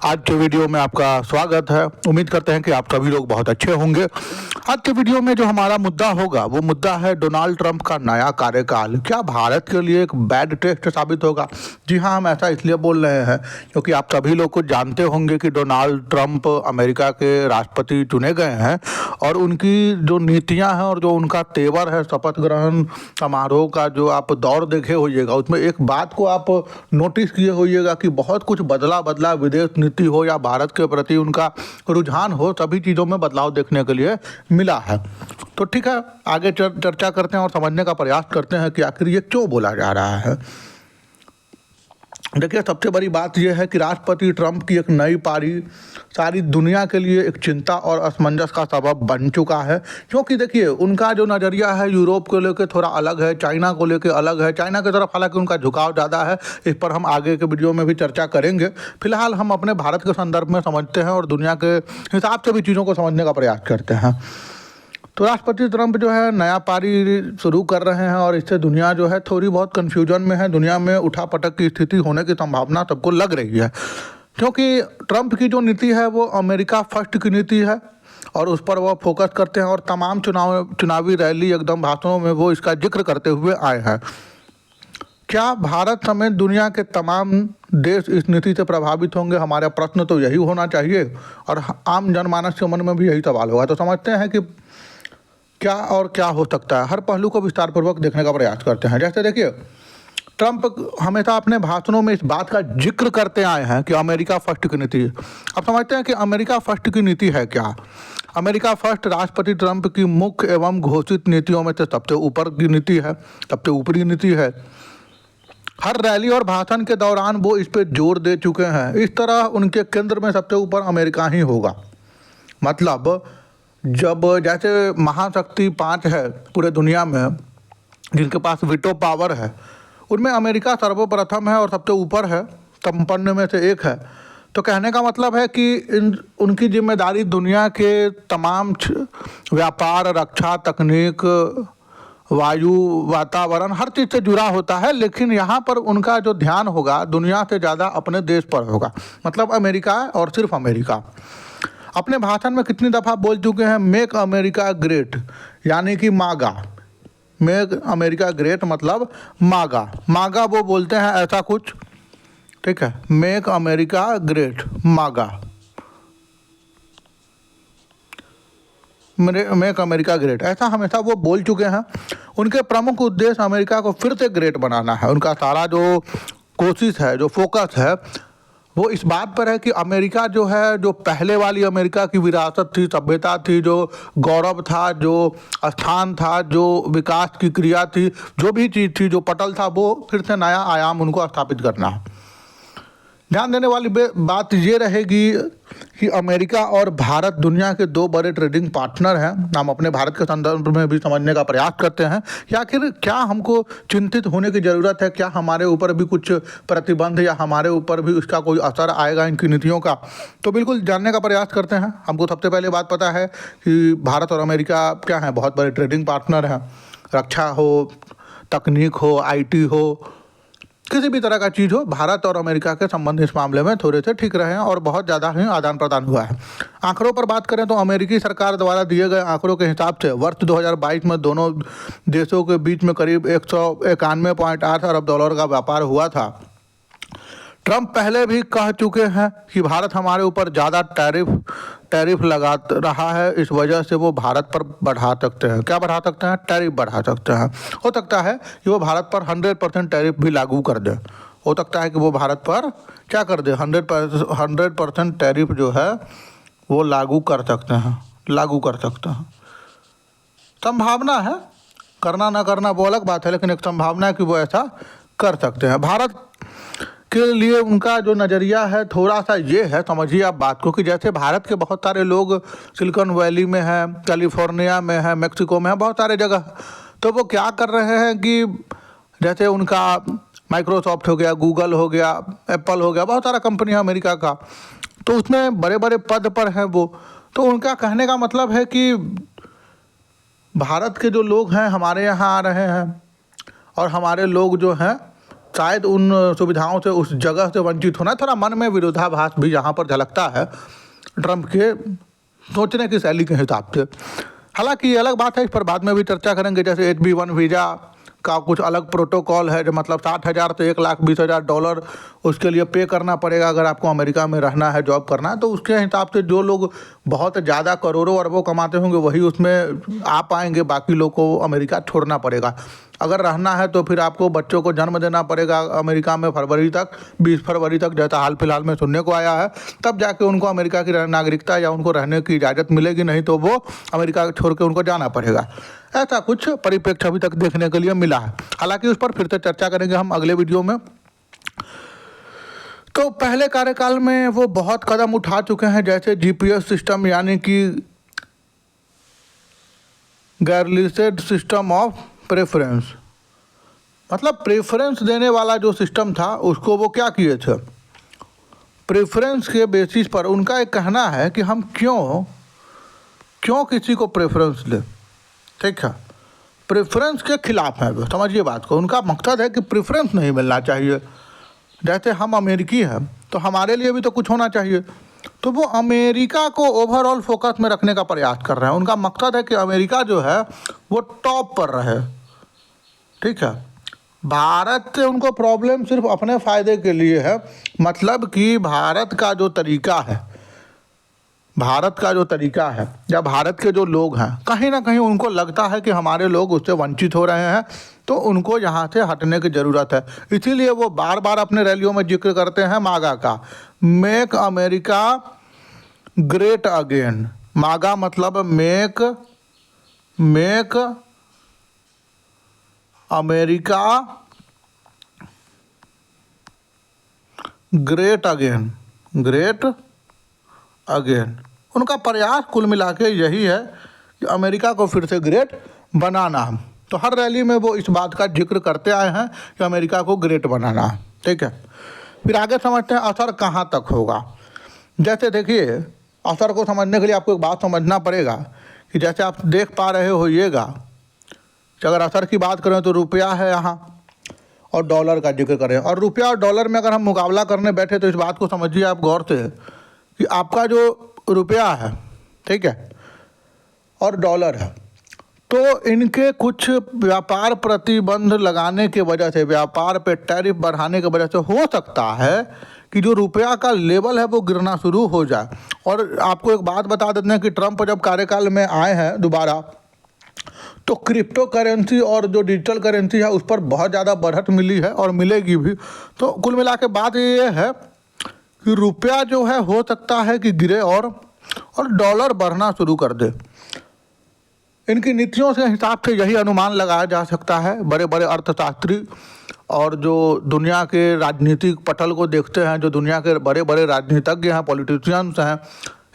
आज के वीडियो में आपका स्वागत है। उम्मीद करते हैं कि आप सभी लोग बहुत अच्छे होंगे। आज के वीडियो में जो हमारा मुद्दा होगा वो मुद्दा है डोनाल्ड ट्रंप का नया कार्यकाल क्या भारत के लिए एक बैड टेस्ट साबित होगा। जी हाँ, हम ऐसा इसलिए बोल रहे हैं क्योंकि आप सभी लोग को जानते होंगे कि डोनाल्ड ट्रंप अमेरिका के राष्ट्रपति चुने गए हैं और उनकी जो नीतियाँ हैं और जो उनका तेवर है शपथ ग्रहण समारोह का जो आप दौर देखे होइएगा, उसमें एक बात को आप नोटिस किए होइएगा कि बहुत कुछ बदला विदेश नीति हो या भारत के प्रति उनका रुझान हो, सभी चीज़ों में बदलाव देखने के लिए मिला है। तो ठीक है, आगे चर्चा करते हैं और समझने का प्रयास करते हैं कि आखिर ये क्यों बोला जा रहा है। देखिए, सबसे बड़ी बात यह है कि राष्ट्रपति ट्रंप की एक नई पारी सारी दुनिया के लिए एक चिंता और असमंजस का सबब बन चुका है, क्योंकि देखिए उनका जो नज़रिया है यूरोप को लेकर थोड़ा अलग है, चाइना को लेकर अलग है। चाइना की तरफ हालांकि उनका झुकाव ज़्यादा है, इस पर हम आगे के वीडियो में भी चर्चा करेंगे। फिलहाल हम अपने भारत के संदर्भ में समझते हैं और दुनिया के हिसाब से भी चीज़ों को समझने का प्रयास करते हैं। तो राष्ट्रपति ट्रंप जो है नया पारी शुरू कर रहे हैं और इससे दुनिया जो है थोड़ी बहुत कन्फ्यूजन में है। दुनिया में उठापटक की स्थिति होने की संभावना सबको लग रही है, क्योंकि ट्रंप की जो नीति है वो अमेरिका फर्स्ट की नीति है और उस पर वो फोकस करते हैं और तमाम चुनावी रैली एकदम भाषणों में वो इसका जिक्र करते हुए आए हैं। क्या भारत समेत दुनिया के तमाम देश इस नीति से प्रभावित होंगे? हमारा प्रश्न तो यही होना चाहिए और आम जनमानस के मन में भी यही सवाल होगा। तो समझते हैं कि क्या और क्या हो सकता है, हर पहलू को विस्तारपूर्वक देखने का प्रयास करते हैं। जैसे देखिए, ट्रंप हमेशा अपने भाषणों में इस बात का जिक्र करते आए हैं कि अमेरिका फर्स्ट की नीति है। अब समझते हैं कि अमेरिका फर्स्ट की नीति है क्या। अमेरिका फर्स्ट राष्ट्रपति ट्रंप की मुख्य एवं घोषित नीतियों में से सबसे ऊपर की नीति है, सबसे ऊपरी नीति है। हर रैली और भाषण के दौरान वो इस पर जोर दे चुके हैं। इस तरह उनके केंद्र में सबसे ऊपर अमेरिका ही होगा। मतलब जब जैसे महाशक्ति 5 है पूरे दुनिया में जिनके पास वीटो पावर है, उनमें अमेरिका सर्वप्रथम है और सबसे ऊपर है, संपन्न में से एक है। तो कहने का मतलब है कि उनकी जिम्मेदारी दुनिया के तमाम व्यापार, रक्षा, तकनीक, वायु, वातावरण, हर चीज़ से जुड़ा होता है। लेकिन यहाँ पर उनका जो ध्यान होगा दुनिया से ज़्यादा अपने देश पर होगा, मतलब अमेरिका और सिर्फ अमेरिका। अपने भाषण में कितनी दफ़ा बोल चुके हैं मेक अमेरिका ग्रेट, यानी कि मागा। मेक अमेरिका ग्रेट मतलब मागा। मागा वो बोलते हैं ऐसा कुछ, ठीक है, मेक अमेरिका ग्रेट मागा, मेक अमेरिका ग्रेट, ऐसा हमेशा वो बोल चुके हैं। उनके प्रमुख उद्देश्य अमेरिका को फिर से ग्रेट बनाना है। उनका सारा जो कोशिश है, जो फोकस है, वो इस बात पर है कि अमेरिका जो है, जो पहले वाली अमेरिका की विरासत थी, सभ्यता थी, जो गौरव था, जो स्थान था, जो विकास की क्रिया थी, जो भी चीज़ थी, जो पटल था, वो फिर से नया आयाम उनको स्थापित करना है। ध्यान देने वाली बात ये रहेगी कि अमेरिका और भारत दुनिया के दो बड़े ट्रेडिंग पार्टनर हैं। हम अपने भारत के संदर्भ में भी समझने का प्रयास करते हैं कि आखिर क्या हमको चिंतित होने की ज़रूरत है, क्या हमारे ऊपर भी कुछ प्रतिबंध या हमारे ऊपर भी उसका कोई असर आएगा इनकी नीतियों का। तो बिल्कुल जानने का प्रयास करते हैं। हमको सबसे पहले बात पता है कि भारत और अमेरिका क्या है, बहुत बड़े ट्रेडिंग पार्टनर हैं। रक्षा हो, तकनीक हो, IT हो, किसी भी तरह का चीज़ हो, भारत और अमेरिका के संबंध इस मामले में थोड़े से ठीक रहे हैं और बहुत ज़्यादा ही आदान प्रदान हुआ है। आंकड़ों पर बात करें तो अमेरिकी सरकार द्वारा दिए गए आंकड़ों के हिसाब से वर्ष 2022 में दोनों देशों के बीच में करीब 191.8 अरब डॉलर का व्यापार हुआ था। ट्रंप पहले भी कह चुके हैं कि भारत हमारे ऊपर ज़्यादा टैरिफ लगा रहा है, इस वजह से वो भारत पर बढ़ा सकते हैं। क्या बढ़ा सकते हैं? टैरिफ बढ़ा सकते हैं। हो सकता है कि वो भारत पर 100% टैरिफ भी लागू कर दे। हो सकता है कि वो भारत पर क्या कर दे, 100% टैरिफ जो है वो लागू कर सकते हैं। संभावना है, करना ना करना वो अलग बात है, लेकिन एक संभावना है कि वो ऐसा कर सकते हैं। भारत के लिए उनका जो नज़रिया है थोड़ा सा ये है, समझिए आप बात को, कि जैसे भारत के बहुत सारे लोग सिलिकॉन वैली में हैं, कैलिफोर्निया में है, मेक्सिको में है, बहुत सारे जगह। तो वो क्या कर रहे हैं कि जैसे उनका माइक्रोसॉफ्ट हो गया, गूगल हो गया, एप्पल हो गया, बहुत सारा कंपनी है अमेरिका का, तो उसमें बड़े बड़े पद पर हैं वो। तो उनका कहने का मतलब है कि भारत के जो लोग हैं हमारे यहाँ आ रहे हैं और हमारे लोग जो हैं शायद उन सुविधाओं से, उस जगह से वंचित होना। थोड़ा मन में विरोधाभास भी यहाँ पर झलकता है ट्रंप के सोचने की शैली के हिसाब से। हालांकि ये अलग बात है, इस पर बाद में भी चर्चा करेंगे। जैसे H-1B वीज़ा का कुछ अलग प्रोटोकॉल है, जो मतलब 60,000 से $1,20,000 उसके लिए पे करना पड़ेगा अगर आपको अमेरिका में रहना है, जॉब करना है। तो उसके हिसाब से जो लोग बहुत ज़्यादा करोड़ों अरबों कमाते होंगे वही उसमें आ पाएंगे, बाकी लोग को अमेरिका छोड़ना पड़ेगा। अगर रहना है तो फिर आपको बच्चों को जन्म देना पड़ेगा अमेरिका में फरवरी तक, 20 फरवरी तक, जैसा हाल फिलहाल में सुनने को आया है। तब जाके उनको अमेरिका की नागरिकता या उनको रहने की इजाज़त मिलेगी, नहीं तो वो अमेरिका छोड़ के उनको जाना पड़ेगा। ऐसा कुछ परिप्रेक्ष्य अभी तक देखने के लिए मिला है। हालांकि उस पर फिर से चर्चा करेंगे हम अगले वीडियो में। तो पहले कार्यकाल में वो बहुत कदम उठा चुके हैं, जैसे GPS सिस्टम, यानी कि गैरलिस्टेड सिस्टम ऑफ प्रेफरेंस, मतलब प्रेफरेंस देने वाला जो सिस्टम था उसको वो क्या किए थे, प्रेफरेंस के बेसिस पर। उनका एक कहना है कि हम क्यों किसी को प्रेफरेंस दें, ठीक है, प्रेफरेंस के खिलाफ है। समझिए बात को, उनका मकसद है कि प्रेफरेंस नहीं मिलना चाहिए। जैसे हम अमेरिकी हैं तो हमारे लिए भी तो कुछ होना चाहिए। तो वो अमेरिका को ओवरऑल फोकस में रखने का प्रयास कर रहे हैं। उनका मकसद है कि अमेरिका जो है वो टॉप पर रहे, ठीक है। भारत से उनको प्रॉब्लम सिर्फ अपने फ़ायदे के लिए है, मतलब कि भारत का जो तरीका है या भारत के जो लोग हैं, कहीं ना कहीं उनको लगता है कि हमारे लोग उससे वंचित हो रहे हैं, तो उनको यहाँ से हटने की ज़रूरत है। इसीलिए वो बार बार अपने रैलियों में जिक्र करते हैं मागा का, मेक अमेरिका ग्रेट अगेन। मागा मतलब मेक अमेरिका ग्रेट अगेन। उनका प्रयास कुल मिला के यही है कि अमेरिका को फिर से ग्रेट बनाना। तो हर रैली में वो इस बात का जिक्र करते आए हैं कि अमेरिका को ग्रेट बनाना है, ठीक है। फिर आगे समझते हैं असर कहाँ तक होगा। जैसे देखिए, असर को समझने के लिए आपको एक बात समझना पड़ेगा कि जैसे आप देख पा रहे होइएगा कि अगर असर की बात करें तो रुपया है यहाँ और डॉलर का जिक्र करें, और रुपया और डॉलर में अगर हम मुकाबला करने बैठे तो इस बात को समझिए आप गौर से कि आपका जो रुपया है, ठीक है, और डॉलर है, तो इनके कुछ व्यापार प्रतिबंध लगाने के वजह से, व्यापार पे टैरिफ बढ़ाने की वजह से हो सकता है कि जो रुपया का लेवल है वो गिरना शुरू हो जाए। और आपको एक बात बता देते हैं कि ट्रंप जब कार्यकाल में आए हैं दोबारा, तो क्रिप्टो करेंसी और जो डिजिटल करेंसी है उस पर बहुत ज़्यादा बढ़त मिली है और मिलेगी भी। तो कुल मिला के बात ये है कि रुपया जो है हो सकता है कि गिरे और डॉलर बढ़ना शुरू कर दे। इनकी नीतियों के हिसाब से यही अनुमान लगाया जा सकता है। बड़े बड़े अर्थशास्त्री और जो दुनिया के राजनीतिक पटल को देखते हैं, जो दुनिया के बड़े बड़े राजनीतिज्ञ हैं, पॉलिटिशियंस हैं,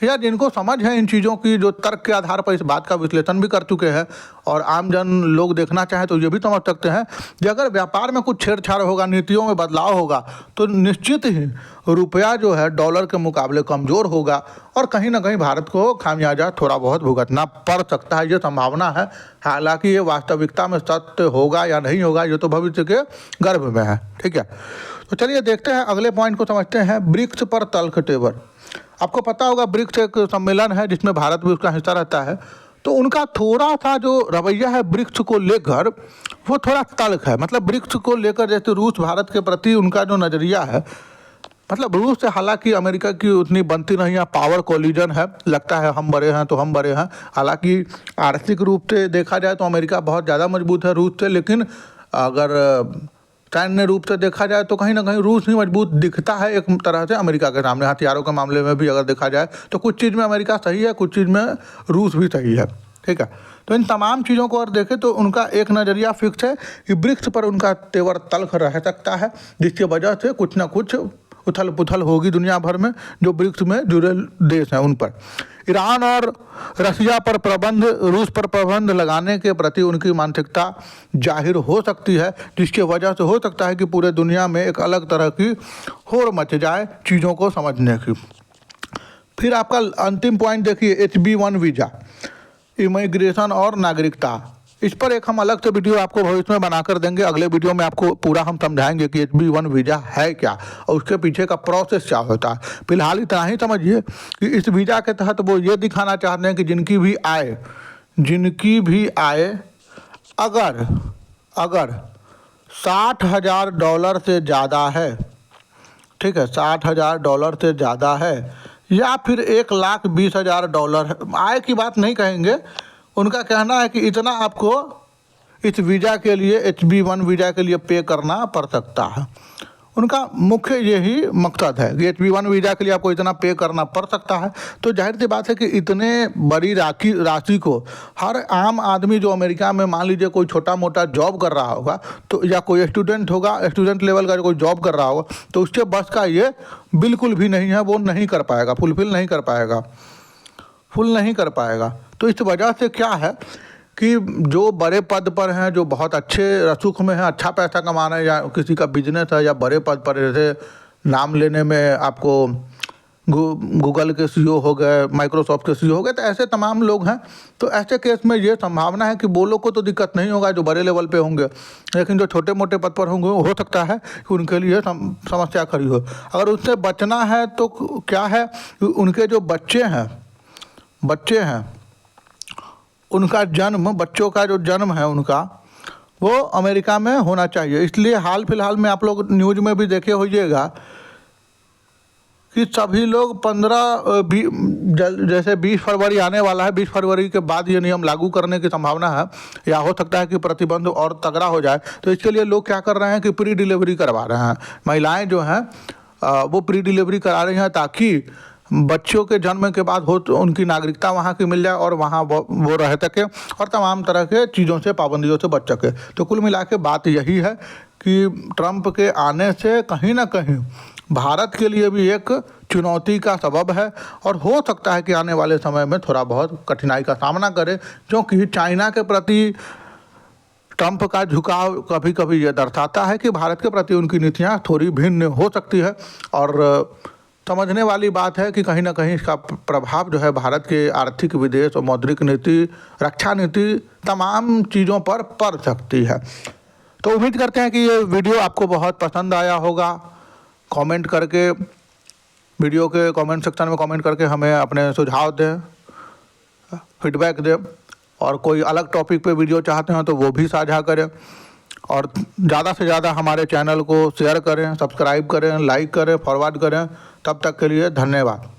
या जिनको समझ है इन चीज़ों की, जो तर्क के आधार पर इस बात का विश्लेषण भी कर चुके हैं, और आम जन लोग देखना चाहें तो ये भी समझ सकते हैं कि अगर व्यापार में कुछ छेड़छाड़ होगा, नीतियों में बदलाव होगा, तो निश्चित ही रुपया जो है डॉलर के मुकाबले कमज़ोर होगा और कहीं ना कहीं भारत को खामियाजा थोड़ा बहुत भुगतना पड़ सकता है, ये संभावना है। हालांकि ये वास्तविकता में सत्य होगा या नहीं होगा ये तो भविष्य के गर्भ में है, ठीक है। तो चलिए देखते हैं, अगले पॉइंट को समझते हैं। ब्रिक्स पर तल्ख तेवर। आपको पता होगा ब्रिक्स एक सम्मेलन है जिसमें भारत भी उसका हिस्सा रहता है। तो उनका थोड़ा सा जो रवैया है ब्रिक्स को लेकर वो थोड़ा तल्ख है। मतलब ब्रिक्स को लेकर जैसे रूस भारत के प्रति उनका जो नज़रिया है, मतलब रूस से हालांकि अमेरिका की उतनी बनती नहीं है, पावर कोलिजन है, लगता है हम बड़े हैं तो हम बड़े हैं। हालांकि आर्थिक रूप से देखा जाए तो अमेरिका बहुत ज़्यादा मजबूत है रूस से, लेकिन अगर सैन्य रूप से देखा जाए तो कहीं ना कहीं रूस ही मजबूत दिखता है एक तरह से अमेरिका के सामने। हथियारों के मामले में भी अगर देखा जाए तो कुछ चीज़ में अमेरिका सही है, कुछ चीज़ में रूस भी सही है, ठीक है। तो इन तमाम चीज़ों को अगर देखें तो उनका एक नज़रिया फिक्स है कि ब्रिक्स पर उनका तेवर तल्ख रह सकता है, जिसकी वजह से कुछ ना कुछ उथल पुथल होगी दुनिया भर में जो ब्रिक्स में जुड़े देश हैं उन पर। ईरान और रसिया पर प्रतिबंध, रूस पर प्रतिबंध लगाने के प्रति उनकी मानसिकता जाहिर हो सकती है, जिसकी वजह से हो सकता है कि पूरे दुनिया में एक अलग तरह की होड़ मच जाए चीज़ों को समझने की। फिर आपका अंतिम पॉइंट देखिए, H-1B वीज़ा, इमिग्रेशन और नागरिकता। इस पर एक हम अलग से वीडियो आपको भविष्य में बनाकर देंगे। अगले वीडियो में आपको पूरा हम समझाएंगे कि H-1B वीज़ा है क्या और उसके पीछे का प्रोसेस क्या होता है। फिलहाल इतना ही समझिए कि इस वीज़ा के तहत वो ये दिखाना चाहते हैं कि जिनकी भी आय अगर $60,000 से ज़्यादा है, ठीक है, $60,000 से ज़्यादा है या फिर $1,20,000 आय की बात नहीं कहेंगे। उनका कहना है कि इतना आपको इस वीज़ा के लिए H-1B वीज़ा के लिए पे करना पड़ सकता है। उनका मुख्य यही मकसद है कि H-1B वीज़ा के लिए आपको इतना पे करना पड़ सकता है। तो जाहिर सी बात है कि इतने बड़ी राशि को हर आम आदमी जो अमेरिका में मान लीजिए कोई छोटा मोटा जॉब कर रहा होगा तो या कोई स्टूडेंट होगा, स्टूडेंट लेवल का कोई जॉब कर रहा होगा तो उसके बस का ये बिल्कुल भी नहीं है, वो नहीं कर पाएगा, फुल नहीं कर पाएगा। तो इस वजह से क्या है कि जो बड़े पद पर हैं, जो बहुत अच्छे रसूख में हैं, अच्छा पैसा कमा रहे हैं या किसी का बिजनेस है या बड़े पद पर, जैसे नाम लेने में आपको गूगल के CEO हो गए, माइक्रोसॉफ्ट के CEO हो गए, तो ऐसे तमाम लोग हैं। तो ऐसे केस में ये संभावना है कि वो लोग को तो दिक्कत नहीं होगा जो बड़े लेवल पे होंगे, लेकिन जो छोटे मोटे पद पर होंगे हो सकता है कि उनके लिए समस्या खड़ी हो। अगर उससे बचना है तो क्या है कि उनके जो बच्चे हैं उनका जन्म, बच्चों का जो जन्म है उनका, वो अमेरिका में होना चाहिए। इसलिए हाल फिलहाल में आप लोग न्यूज़ में भी देखे होइएगा कि सभी लोग 20 फरवरी आने वाला है, 20 फरवरी के बाद ये नियम लागू करने की संभावना है या हो सकता है कि प्रतिबंध और तगड़ा हो जाए। तो इसके लिए लोग क्या कर रहे हैं कि प्री डिलीवरी करवा रहे हैं। महिलाएं जो हैं वो प्री डिलीवरी करा रही हैं ताकि बच्चों के जन्म के बाद उनकी नागरिकता वहाँ की मिल जाए और वहाँ वो रह सके और तमाम तरह के चीज़ों से, पाबंदियों से बच सके। तो कुल मिला के बात यही है कि ट्रंप के आने से कहीं ना कहीं भारत के लिए भी एक चुनौती का सबब है और हो सकता है कि आने वाले समय में थोड़ा बहुत कठिनाई का सामना करे, क्योंकि चाइना के प्रति ट्रंप का झुकाव कभी कभी ये दर्शाता है कि भारत के प्रति उनकी नीतियाँ थोड़ी भिन्न हो सकती है। और समझने वाली बात है कि कहीं ना कहीं इसका प्रभाव जो है भारत के आर्थिक, विदेश और मौद्रिक नीति, रक्षा नीति, तमाम चीज़ों पर पड़ सकती है। तो उम्मीद करते हैं कि ये वीडियो आपको बहुत पसंद आया होगा। कमेंट करके, वीडियो के कमेंट सेक्शन में कमेंट करके हमें अपने सुझाव दें, फीडबैक दें और कोई अलग टॉपिक पे वीडियो चाहते हैं तो वो भी साझा करें और ज़्यादा से ज़्यादा हमारे चैनल को शेयर करें, सब्सक्राइब करें, लाइक करें, फॉरवर्ड करें। तब तक के लिए धन्यवाद।